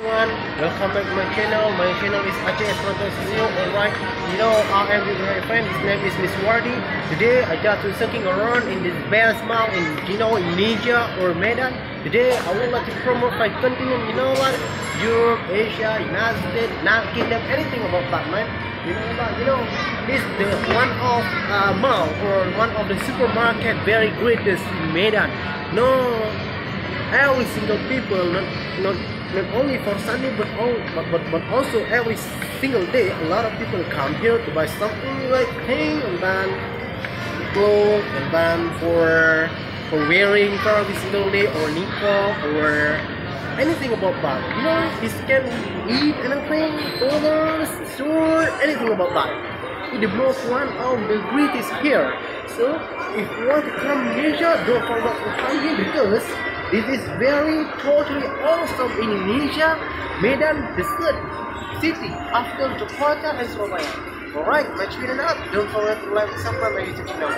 Everyone, welcome back to my channel. My channel is Aceh Atau Musafir. Alright, I am with my friend. His name is Miss Wardi. Today I just walking around in this best mall in Indonesia or Medan. Today I would like to promote my continent. Like Europe, Asia, United States, United Kingdom, anything about that, man. This the one of mall or one of the supermarket very greatest in Medan. No, every single people, not only for Sunday, but also every single day, a lot of people come here to buy something like thing and then clothes and then for wearing for every single day or nikah or anything about that. This can eat anything, colors, store, anything about that. The most one of the greatest here. So if you want to come to Indonesia, don't forget to come here because this is very totally awesome in Indonesia. Medan, the third city after Kota and Surabaya. Alright, my channel up. Don't forget to like, subscribe my YouTube channel.